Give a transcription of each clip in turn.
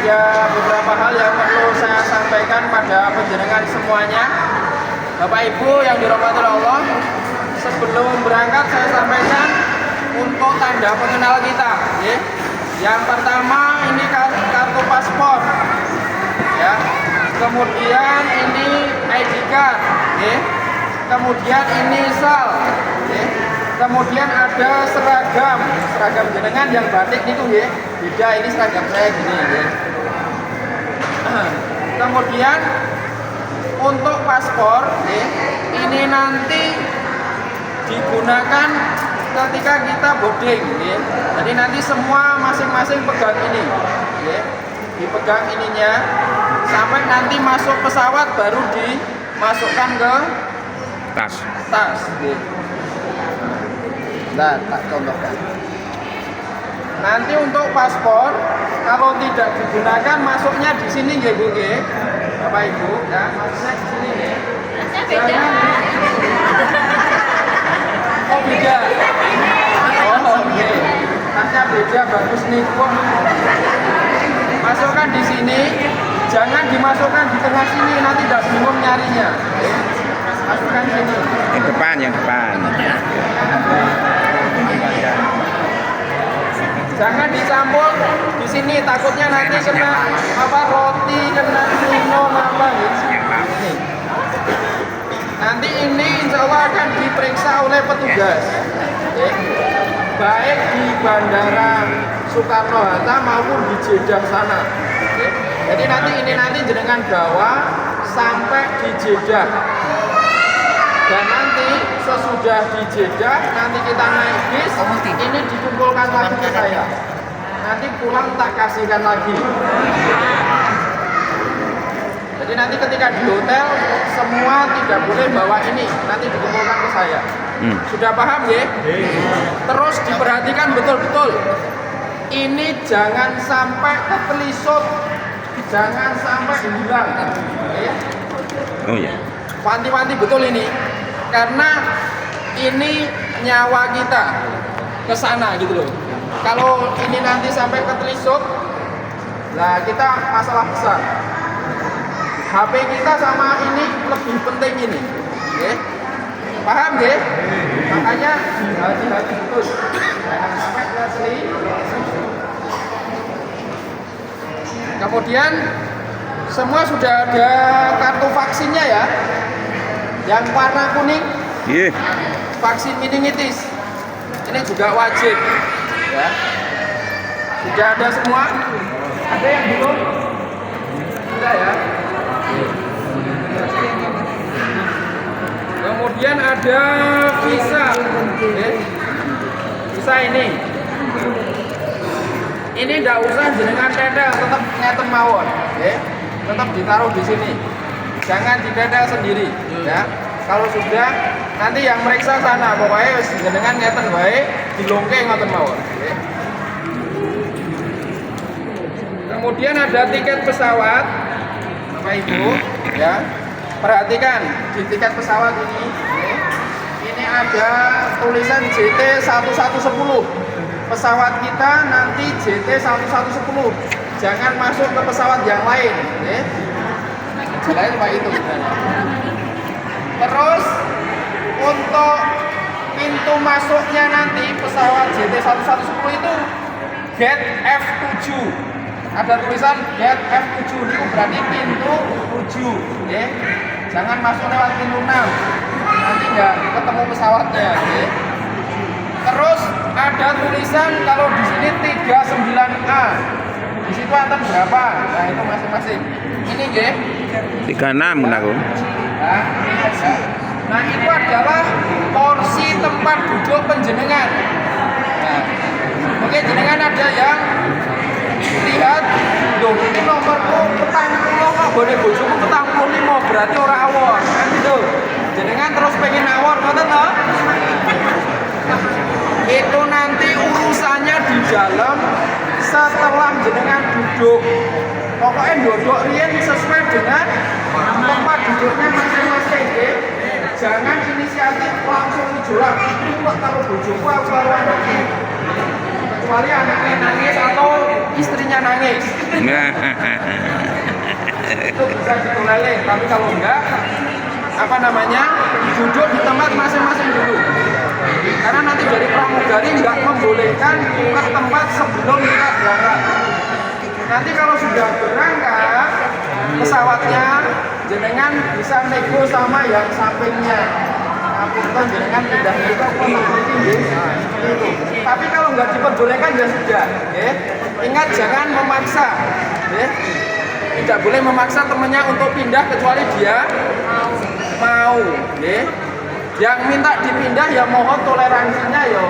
ada beberapa hal yang perlu saya sampaikan pada panjenengan semuanya. Bapak Ibu yang dirahmati Allah, sebelum berangkat saya sampaikan untuk tanda pengenal kita. Ya. Yang pertama ini kartu paspor, ya. Kemudian ini ID card, ya. Kemudian inisial, ya. Kemudian ada seragam jenengan yang batik itu, ya. Beda, ini seragam saya gini, ya. Kemudian untuk paspor, ya, ini nanti digunakan ketika kita boarding, ya. Jadi nanti semua masing-masing pegang ini, ya. Dipegang ininya sampai nanti masuk pesawat baru dimasukkan ke tas, ya. Nah, tak contohkan. Nanti untuk paspor kalau tidak digunakan masuknya di sini, ya Bu, ya. Bapak Ibu, ya, masuknya di sini, ya. Jangan. Oh, beda. Oh, oke. Tasnya beda, bagus nih. Masukkan di sini, jangan dimasukkan di tengah sini, nanti tidak bingung nyarinya. Masukkan sini. Yang depan. Jangan dicampur di sini, takutnya nanti kena roti, kena minum gitu. Nanti ini insya Allah akan diperiksa oleh petugas, ya. Baik di Bandara Soekarno-Hatta maupun di Jeddah sana, ya. Jadi nanti jenengan bawa sampai di Jeddah, dan nanti sesudah di Jeddah nanti kita naik bis, ini dikumpulkan lagi ke saya, nanti pulang tak kasihkan lagi. Jadi nanti ketika di hotel semua tidak boleh bawa ini, nanti dikumpulkan ke saya. Sudah paham, ya? Terus diperhatikan betul-betul. Ini jangan sampai ketelisut, jangan sampai hilang. Ya? Oh ya. Wanti-wanti betul ini, karena ini nyawa kita ke sana gitu loh. Kalau ini nanti sampai ketelisut, lah kita masalah besar. HP kita sama ini lebih penting ini, ya. Paham, ya? Makanya hati-hati betul, jangan sampai asli. Kemudian semua sudah ada kartu vaksinnya, ya. Yang warna kuning, vaksin meningitis, ini juga wajib, ya. Sudah ada semua. Ada yang belum? Sudah, ya. Kemudian ada visa, ya. Visa ini tidak usah jenengan tempel, tetap ngeten mawon, ya. Tetap ditaruh di sini, jangan ditempel sendiri, ya. Kalau sudah nanti yang meriksa sana, pokoknya jenengan ngeten baik, dilongke ngeten mawon, ya. Kemudian ada tiket pesawat, Bapak Ibu, ya. Perhatikan di tiket pesawat ini, ya. Ini ada tulisan JT1110. Pesawat kita nanti JT1110. Jangan masuk ke pesawat yang lain, ya. Selain Pak itu. Terus untuk pintu masuknya nanti pesawat JT1110 itu gate F7. Ada tulisan gate F7 itu berarti pintu 7, ya. Jangan masuk lewat pintu 6. Nanti nggak ketemu pesawatnya, ya. Terus ada tulisan kalau di sini 39A. Di situ antar berapa? Nah, itu masing-masing. Ini, ya. 36 aku. Nah, itu adalah porsi tempat duduk penjenengan. Nah, mungkin jenengan ada yang lihat, loh ini nomorku petang puluh kok boleh bojoku petang 45, berarti orang awor, kan gitu. Jenengan terus pengen awor, ngoten toh? Itu nanti urusannya di dalam setelah jenengan duduk. Pokoknya duduk riyen sesuai dengan tempat duduknya masing-masing, ya. Jangan inisiatif langsung dijual. Itu kok kalau bojoku aku karo anakku. Kecuali anaknya nangis atau istrinya nangis. Itu bisa ditolerir, tapi kalau enggak duduk di tempat masing-masing dulu, karena nanti dari pramugari nggak membolehkan ke tempat sebelum kita berangkat. Nanti kalau sudah berangkat pesawatnya, jenengan bisa nego sama yang sampingnya. Apunten jenengan pindah itu itu. Tapi kalau nggak diperbolehkan ya sudah. Ingat jangan memaksa. Tidak boleh memaksa temannya untuk pindah kecuali dia mau. Yang minta dipindah ya mohon toleransinya ya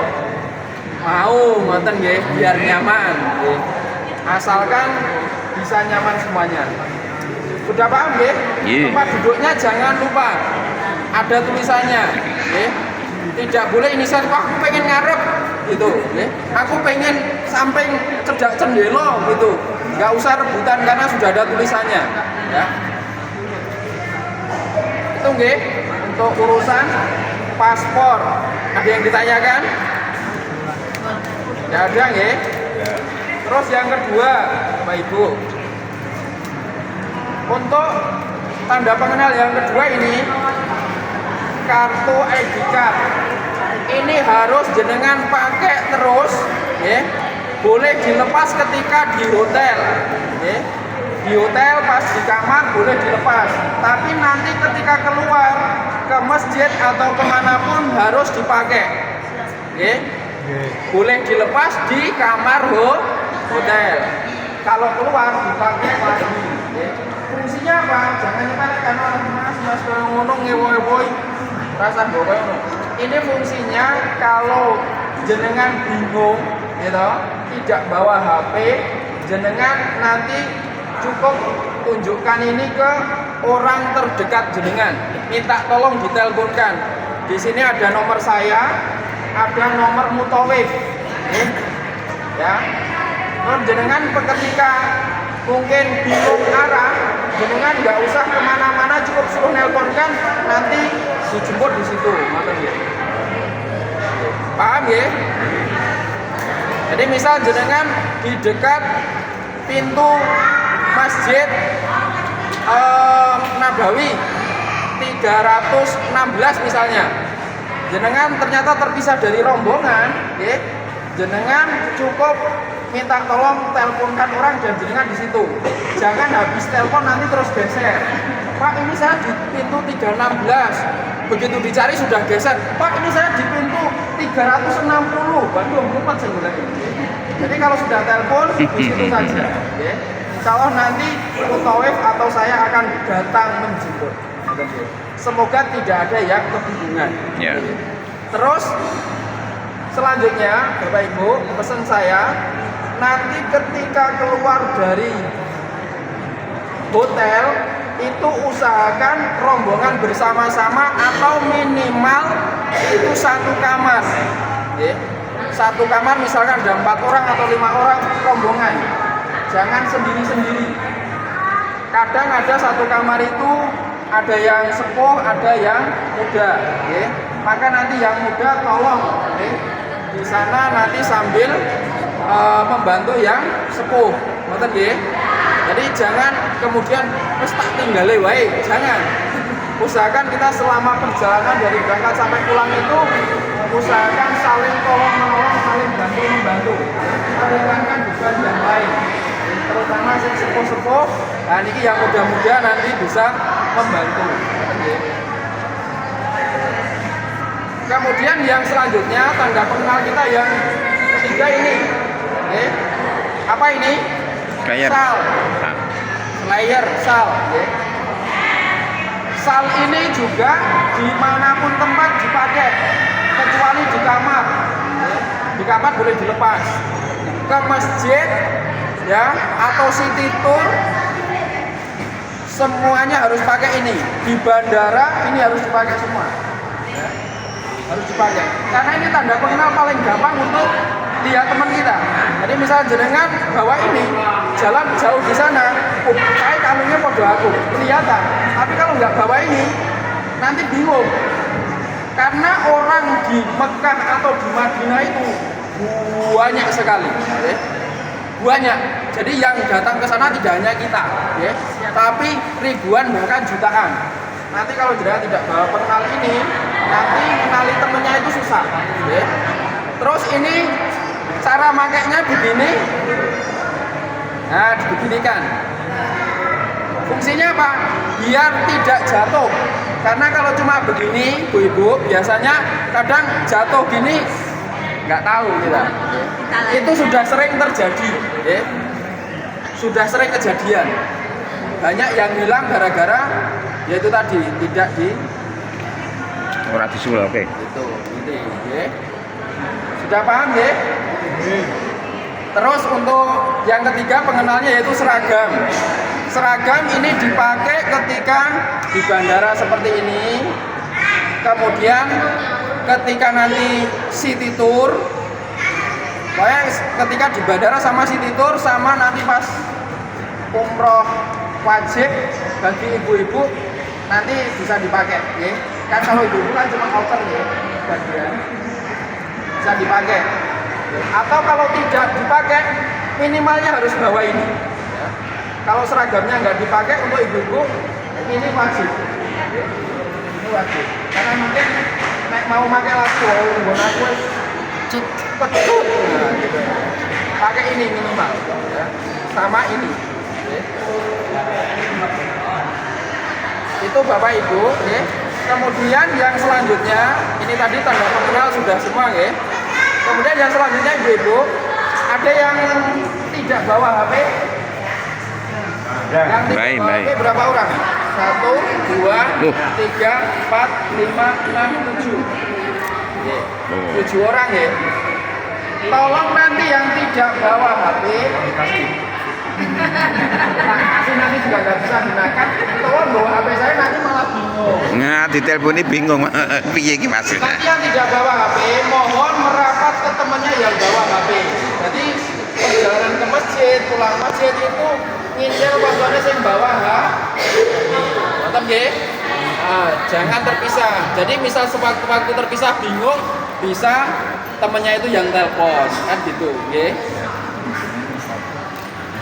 mau, ngoten nggih, biar nyaman. Asalkan bisa nyaman semuanya. Sudah paham nggih? Tempat duduknya jangan lupa ada tulisannya. Tidak boleh inisial, aku pengen ngarep gitu. Aku pengen samping cedak cendelo gitu. Nggak usah rebutan karena sudah ada tulisannya. Ya. Itu nggih untuk urusan paspor. Ada yang ditanyakan? Ya ada nggih. Terus yang kedua, Bapak Ibu, untuk tanda pengenal yang kedua ini kartu ID card. Ini harus jenengan pakai terus, boleh dilepas ketika di hotel, di hotel pas di kamar boleh dilepas, tapi nanti ketika keluar ke masjid atau kemanapun harus dipakai, boleh dilepas di kamar hotel, kalau keluar dipakai lagi. Fungsinya apa? Jangan nyepelekan orang mas ngomong ngewoy rasa boy. Ini fungsinya kalau jenengan bingung, tidak bawa HP, jenengan nanti cukup tunjukkan ini ke orang terdekat jenengan, minta tolong diteleponkan. Di sini ada nomor saya, ada nomor mutawif, ya. Terus jenengan ketika mungkin bingung arah, jenengan nggak usah kemana-mana, cukup suruh nelponkan, nanti dijemput di situ. Paham ya? Jadi misal jenengan di dekat pintu Masjid Nabawi 316 misalnya, jenengan ternyata terpisah dari rombongan, jenengan cukup minta tolong teleponkan orang dan jenengan di situ. Jangan habis telepon nanti terus geser. Pak, ini saya di pintu 316. Begitu dicari sudah geser. Pak, ini saya di pintu 360. Bandung lupa sebenarnya. Jadi kalau sudah telepon di situ saja. Insya Allah nanti mutawif atau saya akan datang menjemput. Semoga tidak ada yang kebingungan. Terus selanjutnya, Bapak Ibu, pesan saya, nanti ketika keluar dari hotel itu usahakan rombongan bersama-sama atau minimal itu satu kamar. Satu kamar misalkan ada 4 orang atau 5 orang rombongan, jangan sendiri-sendiri. Kadang ada satu kamar itu ada yang sepuh, ada yang muda. Maka nanti yang muda tolong di sana nanti sambil membantu yang sepuh, ngoten nggih. Jadi jangan kemudian wis tak tinggale wae, jangan. Usahakan kita selama perjalanan dari berangkat sampai pulang itu usahakan saling tolong-menolong, saling bantu-membantu, meringankan beban yang lain. Terutama yang sepuh-sepuh, nah ini yang muda-muda nanti bisa membantu. Kemudian yang selanjutnya tanda pengenal kita yang ketiga ini, apa ini? Sal, slayer, sal. Sal ini juga dimanapun tempat dipakai, kecuali di kamar. Di kamar boleh dilepas. Ke masjid, ya, atau city tour, semuanya harus pakai ini. Di bandara ini harus dipakai semua. Harus dipakai karena ini tanda pengenal paling gampang untuk lihat teman kita. Jadi misal jenengan bawa ini jalan jauh di sana, saya kalungnya podo aku kelihatan. Tapi kalau nggak bawa ini nanti bingung karena orang di Mekah atau di Madinah itu banyak sekali. banyak. Jadi yang datang ke sana tidak hanya kita, ya, tapi ribuan bahkan jutaan. Nanti kalau jenengan tidak bawa pengenal ini, nanti kenali temennya itu susah, ya. Terus ini cara makainya begini, nah dibeginikan. Fungsinya apa? Biar tidak jatuh. Karena kalau cuma begini, ibu-ibu biasanya kadang jatuh gini nggak tahu kita. Itu sudah sering terjadi, ya. Sudah sering kejadian. Banyak yang hilang gara-gara yaitu tadi tidak di Ora disul, oke. itu ini, ya. Sudah paham, ya? Terus untuk yang ketiga pengenalnya yaitu seragam. Seragam ini dipakai ketika di bandara seperti ini. Kemudian ketika nanti city tour, pokoknya ketika di bandara sama city tour sama nanti pas umroh wajib bagi ibu-ibu nanti bisa dipakai, ya. Kan kalau ibu-ibu kan cuma outer, ya, bagian bisa dipakai. Atau kalau tidak dipakai minimalnya harus bawa ini, ya. Kalau seragamnya nggak dipakai untuk ibu-ibu ini wajib, ya. Ini wajib karena mungkin mau pakai lagu aku cepet nah, gitu. Pakai ini minimal, ya. Sama ini, ya. Itu Bapak Ibu, ya. Kemudian yang selanjutnya ini tadi tanda pengenal sudah semua, ya. Kemudian yang selanjutnya ibu-ibu ada yang tidak bawa HP. Yang tidak bawa HP berapa orang? 1, 2, 3, 4, 5, 6, 7. 7 orang, ya. Tolong nanti yang tidak bawa HP kasih nanti juga nggak bisa gunakan. Tolong bawa HP saya nanti malah bingung. Nah, diteleponi bingung. Piye iki maksudnya? Nanti yang tidak bawa HP mohon merapat ke temannya yang bawa HP. Jadi perjalanan ke masjid, pulang masjid itu ngincer pokoknya yang bawa nonton, nggih. Nah, jangan terpisah. Jadi misal sewaktu-waktu terpisah bingung, bisa temannya itu yang telepon, kan gitu, nggih.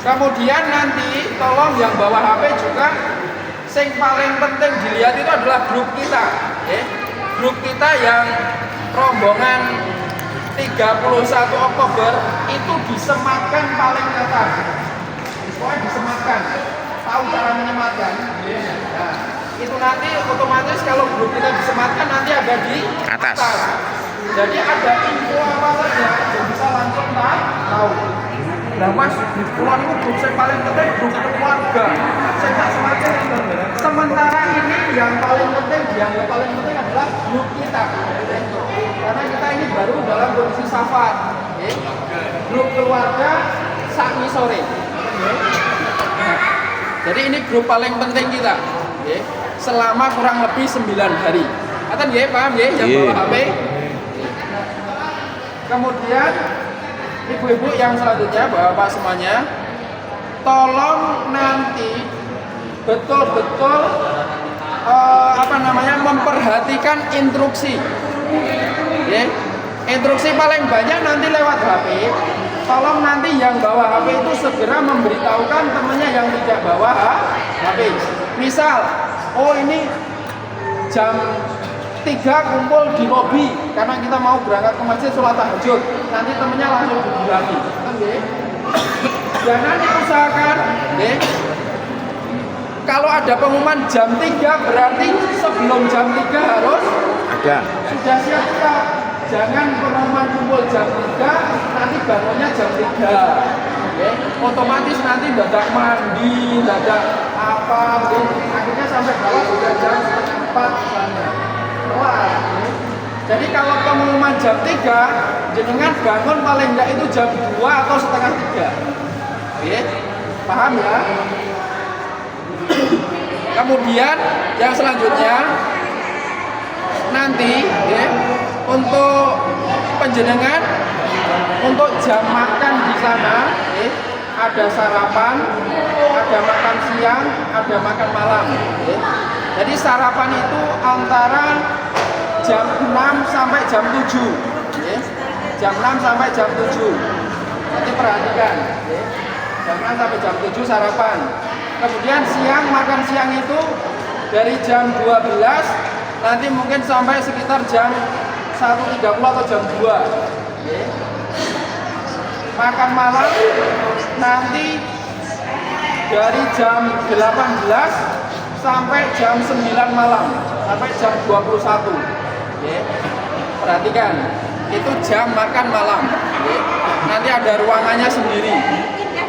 Kemudian nanti tolong yang bawa HP juga yang paling penting dilihat itu adalah grup kita, ya. Grup kita yang rombongan 31 Oktober itu disematkan paling atas. Pokoknya disematkan. Tahu cara menyematkan? Nah, itu nanti otomatis kalau grup kita disematkan nanti ada di atas. Jadi ada info apa saja yang bisa langsung tahu. Nah mas, keluar itu grup saya paling penting grup keluarga. Saya tak semacam itu. Sementara ini yang paling penting adalah grup kita. Karena kita ini baru dalam kondisi safar. Grup keluarga sakmi sore. Jadi ini grup paling penting kita. Selama kurang lebih 9 hari. Kan ya, paham ya yang bawa HP. Kemudian ibu-ibu yang selanjutnya, bapak semuanya, tolong nanti betul-betul memperhatikan instruksi. Ya. Instruksi paling banyak nanti lewat HP. Tolong nanti yang bawa HP itu segera memberitahukan temannya yang tidak bawa HP. Misal, oh ini jam 3 kumpul di lobi karena kita mau berangkat ke masjid sholat tahajud. Nanti temennya langsung dibilangi. Jangan diusahakan, kalau ada pengumuman jam 3 berarti sebelum jam 3 harus ada. Sudah siap-siap. Jangan pengumuman kumpul jam 3 nanti bangunnya jam 3. Otomatis nanti dadak mandi, dadak apa, akhirnya sampai bawah sudah jam 4 sana. Jadi kalau pengumuman jam 3, jenengan bangun paling enggak itu jam 2 atau setengah 3. Oke, paham ya? Kemudian yang selanjutnya nanti untuk penjenengan untuk jam makan di sana ada sarapan, ada makan siang, ada makan malam. Jadi sarapan itu antara jam 6 sampai jam 7. Jam 6 sampai jam 7. Nanti perhatikan. sampai jam 7 sarapan. Kemudian siang, makan siang itu dari jam 12 nanti mungkin sampai sekitar jam 1.30 atau jam 2. Oke. Makan malam nanti dari jam 18 sampai jam 9 malam, sampai jam 21. Oke. Perhatikan, itu jam makan malam. Oke. Nanti ada ruangannya sendiri.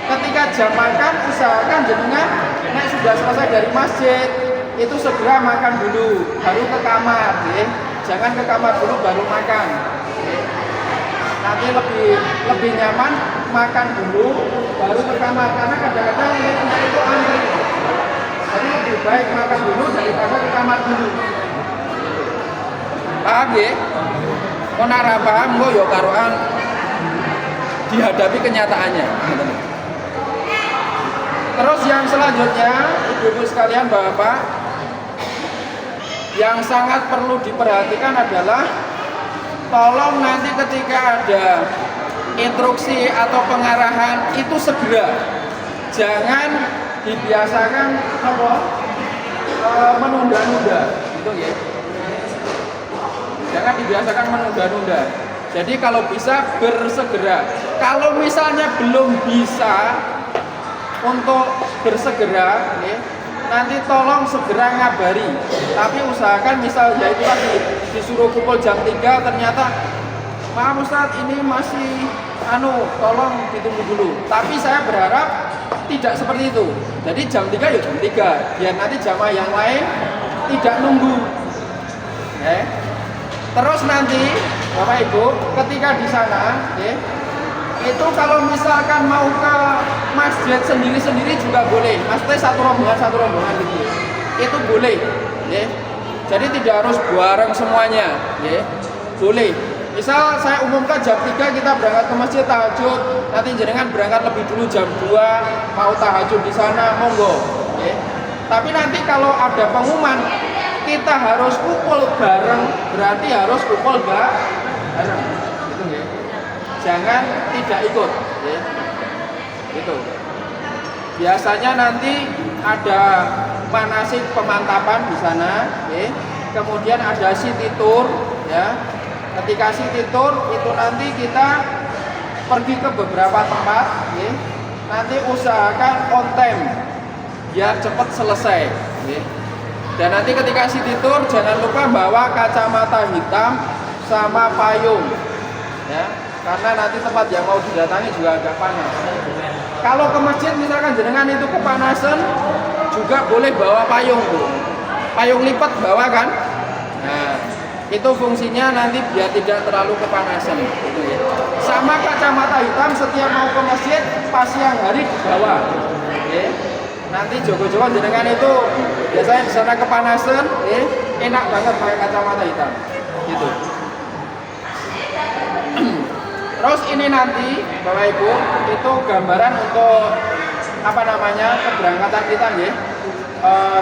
Ketika jam makan, usahakan jenengan nek sudah selesai dari masjid itu segera makan dulu, baru ke kamar. Oke. Jangan ke kamar dulu baru makan. Oke. Nanti lebih nyaman makan dulu baru ke kamar, karena kadang-kadang itu antri. Jadi lebih baik makan dulu daripada ke kamar dulu. Paham ya? Kok nara paham kok ya karuan dihadapi kenyataannya. Terus yang selanjutnya, ibu-ibu sekalian, bapak, yang sangat perlu diperhatikan adalah tolong nanti ketika ada instruksi atau pengarahan itu segera, jangan dibiasakan menunda-nunda, gitu ya. Jangan dibiasakan menunda-nunda. Jadi kalau bisa bersegera. Kalau misalnya belum bisa untuk bersegera, ya, nanti tolong segera ngabari. Tapi usahakan misal ya itu tadi disuruh kumpul jam 3 ternyata maaf Ustadz ini masih tolong ditunggu dulu. Tapi saya berharap tidak seperti itu. Jadi jam 3 ya jam 3 biar nanti jamaah yang lain tidak nunggu. Ya. Terus nanti Bapak Ibu ketika di sana ya, itu kalau misalkan mau ke masjid sendiri-sendiri juga boleh. Maksudnya satu rombongan gitu. Itu boleh, ya. Jadi tidak harus bareng semuanya, ya. Boleh. Misal saya umumkan jam 3 kita berangkat ke masjid tahajud, nanti jenengan berangkat lebih dulu jam 2 mau tahajud di sana, monggo, ya. Tapi nanti kalau ada pengumuman kita harus kumpul bareng, berarti harus kumpul bareng. Gitu ya. Jangan tidak ikut, ya. Gitu. Biasanya nanti ada manasik pemantapan di sana, ya. Kemudian ada city tour, ya. Ketika city tour itu nanti kita pergi ke beberapa tempat, ya. Nanti usahakan on time, biar cepat selesai, ya. Dan nanti ketika city tour jangan lupa bawa kacamata hitam sama payung, ya. Karena nanti tempat yang mau didatangi juga agak panas. Kalau ke masjid misalkan jenengan itu kepanasan, juga boleh bawa payung tuh. Payung lipat bawa kan? Nah, itu fungsinya nanti biar tidak terlalu kepanasan. Gitu ya. Sama kacamata hitam setiap mau ke masjid pas siang hari dibawa. Ya. Nanti jogo-jogo jenengan itu biasanya di sana kepanasan, enak banget pakai kacamata hitam. Gitu. Terus ini nanti Bapak Ibu itu gambaran untuk keberangkatan kita ya.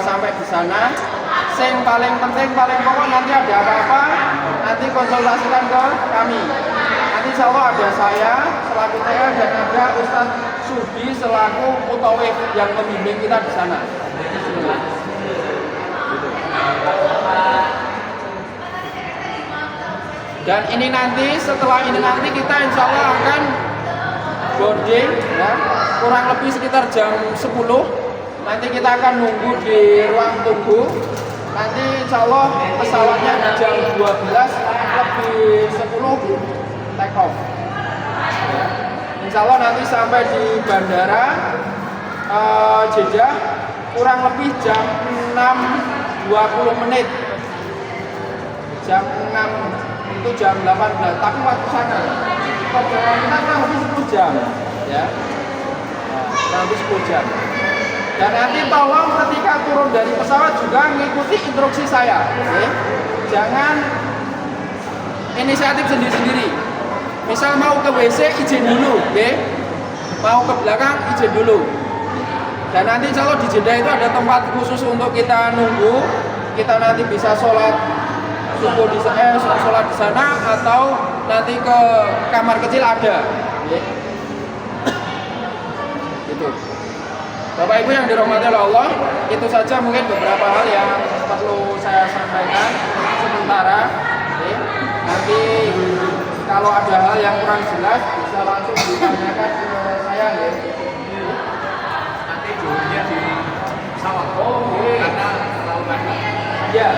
Sampai di sana. Yang paling penting, paling pokok nanti ada apa-apa nanti konsultasikan ke kami. Nanti insya Allah ada saya selaku saya dan ada Ustadz Subi selaku mutawif yang membimbing kita di sana. Dan ini nanti setelah ini nanti kita insya Allah akan boarding, ya, kurang lebih sekitar jam 10. Nanti kita akan nunggu di ruang tunggu. Nanti insya Allah pesawatnya di jam 12 lebih 10 take off. Ya. Insya Allah nanti sampai di bandara Jeddah kurang lebih jam 6.20 menit. Jam 6 itu jam 18, tapi waktu sana perjalanan kita kurang lebih 10 jam, ya. Nah, kurang lebih 10 jam. Dan nanti tolong ketika turun dari pesawat juga mengikuti instruksi saya, okay? Jangan inisiatif sendiri-sendiri. Misal mau ke WC izin dulu, okay? Mau ke belakang izin dulu. Dan nanti insya Allah di Jeddah itu ada tempat khusus untuk kita nunggu. Kita nanti bisa sholat subuh sholat di sana atau nanti ke kamar kecil ada, okay? Gitu. Bapak Ibu yang dirahmati oleh Allah, itu saja mungkin beberapa hal yang perlu saya sampaikan sementara. Oke. Nanti kalau ada hal yang kurang jelas bisa langsung ditanyakan ke saya ya. Nanti dulunya di pesawat. Oke. Karena terlalu banyak. Ya,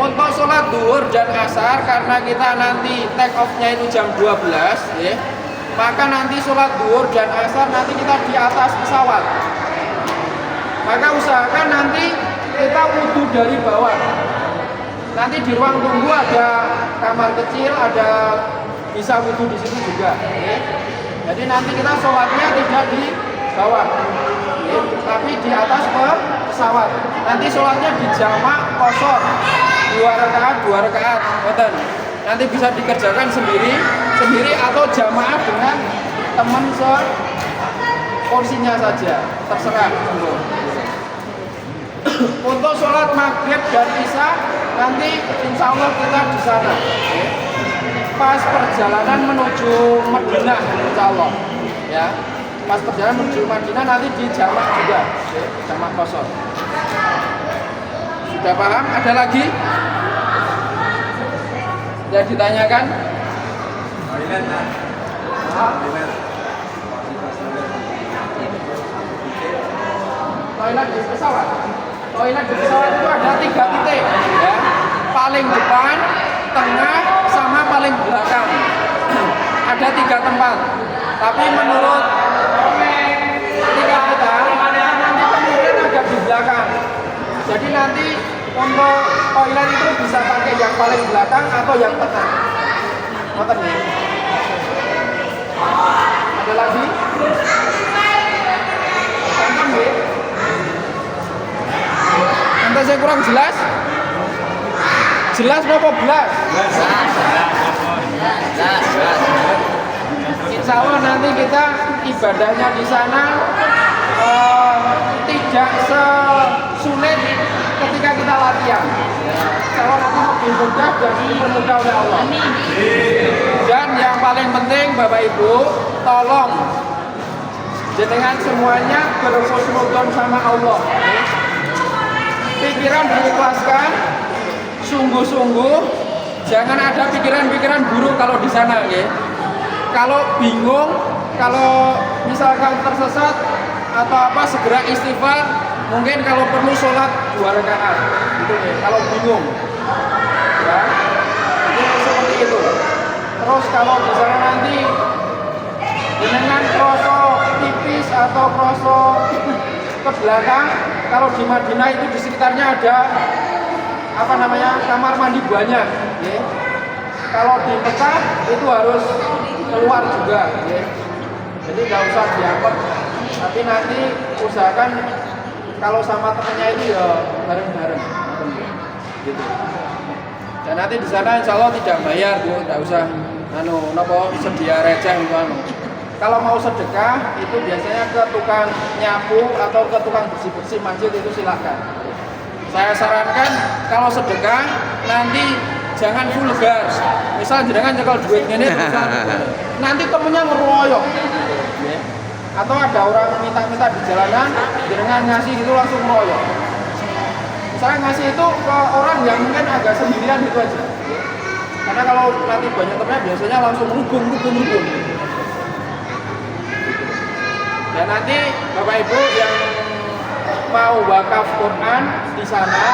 untuk sholat duhur dan asar karena kita nanti take off-nya itu jam 12 ya. Maka nanti sholat duhur dan asar nanti kita di atas pesawat. Maka usahakan nanti kita wudhu dari bawah. Nanti di ruang tunggu ada kamar kecil, ada bisa wudhu di situ juga. Ya. Jadi nanti kita sholatnya tidak di bawah, ya, tapi di atas pesawat. Nanti sholatnya di jamak kosor, 2 rakaat, betul. Nanti bisa dikerjakan sendiri atau jamaah dengan teman porsinya saja, terserah. Untuk sholat maghrib dan isya nanti insya Allah kita di sana. Pas perjalanan menuju Madinah, insya Allah. Ya, pas perjalanan menuju Madinah nanti di jamak juga, jamak kosor. Sudah paham? Ada lagi? Sudah ditanyakan? Toilet di pesawat. Toilet di pesawat itu ada 3 titik, ya. Paling depan, tengah, sama paling belakang. Ada 3 tempat. Tapi menurut ketika kita nanti kemudian agak di belakang. Jadi nanti untuk toilet itu bisa pakai yang paling belakang atau yang tengah. Ngoten ya. Ada lagi? Paham ya? Nanti saya kurang jelas? Jelas apa belas? Insya Allah nanti kita ibadahnya di sana tidak sesulit ketika kita latihan. Kalau nanti lebih mudah dan dipermudah oleh Allah. Dan yang paling penting Bapak Ibu, tolong jenengan semuanya berhusnudzon sama Allah. Pikiran diikhlaskan, sungguh-sungguh, jangan ada pikiran-pikiran buruk kalau di sana, ya. Kalau bingung, kalau misalkan tersesat atau apa, segera istighfar. Mungkin kalau perlu sholat 2 rakaat, gitu ya. Kalau bingung, ya, itu seperti itu. Terus kalau di sana nanti dengan kroso tipis atau kroso ke belakang, kalau di Madinah itu di sekitarnya ada apa namanya, kamar mandi banyak, ya. Kalau di Mekah itu harus keluar juga, ya. Jadi nggak usah diangkut, tapi nanti usahakan kalau sama temennya itu ya bareng-bareng, gitu. Dan nanti di sana insya Allah tidak bayar, Bu, nggak usah sedia receh gitu. Kalau mau sedekah itu biasanya ke tukang nyapu atau ke tukang bersih-bersih masjid, itu silakan. Saya sarankan kalau sedekah nanti jangan vulgar. Misal jangan nyekel duit ini nanti temennya ngeroyok. Atau ada orang minta-minta di jalanan, jangan ngasih gitu langsung ngeroyok. Misalnya ngasih itu ke orang yang mungkin agak sendirian gitu aja. Karena kalau nanti banyak temennya biasanya langsung rukun. Dan nanti Bapak Ibu yang mau wakaf Quran di sana,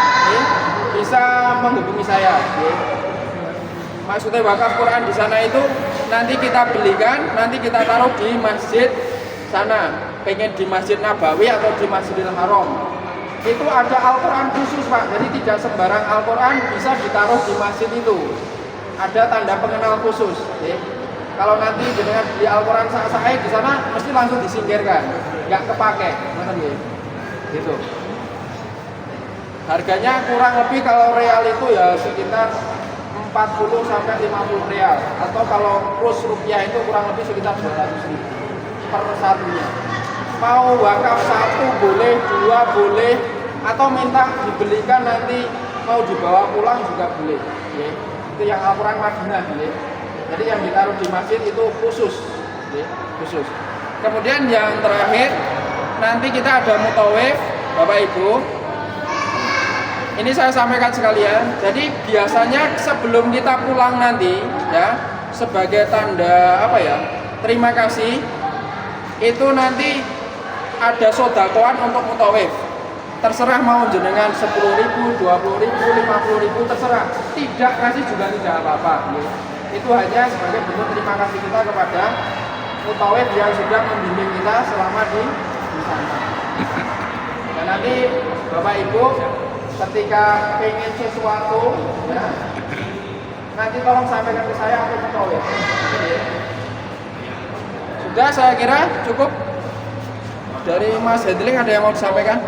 bisa menghubungi saya. Maksudnya wakaf Quran di sana itu nanti kita belikan, nanti kita taruh di masjid sana. Pengen di Masjid Nabawi atau di Masjidil Haram. Itu ada Al-Quran khusus, Pak. Jadi tidak sembarang Al-Quran bisa ditaruh di masjid itu. Ada tanda pengenal khusus. Kalau nanti dengan beli Al-Quran saat-saat di sana mesti langsung disingkirkan, nggak kepake, gitu. Harganya kurang lebih kalau real itu ya sekitar 40 sampai 50 real, atau kalau kurs rupiah itu kurang lebih sekitar 200.000 per satunya. Mau wakaf 1 boleh, 2 boleh, atau minta dibelikan nanti mau dibawa pulang juga boleh. Itu yang Al-Quran Madinah, Jadi yang ditaruh di masjid itu khusus, khusus. Kemudian yang terakhir, nanti kita ada mutawif, Bapak Ibu. Ini saya sampaikan sekalian. Jadi biasanya sebelum kita pulang nanti, ya, sebagai tanda apa ya? Terima kasih. Itu nanti ada sodakoan untuk mutawif. Terserah mau jenengan 10.000, 20.000, 50.000, terserah. Tidak kasih juga tidak apa-apa. Itu hanya sebagai bentuk terima kasih kita kepada mutawif yang sudah membimbing kita selama di sana. Dan nanti Bapak Ibu ketika pengen sesuatu, ya, nanti tolong sampaikan ke saya atau mutawif. Sudah, saya kira cukup. Dari Mas Hendling ada yang mau disampaikan?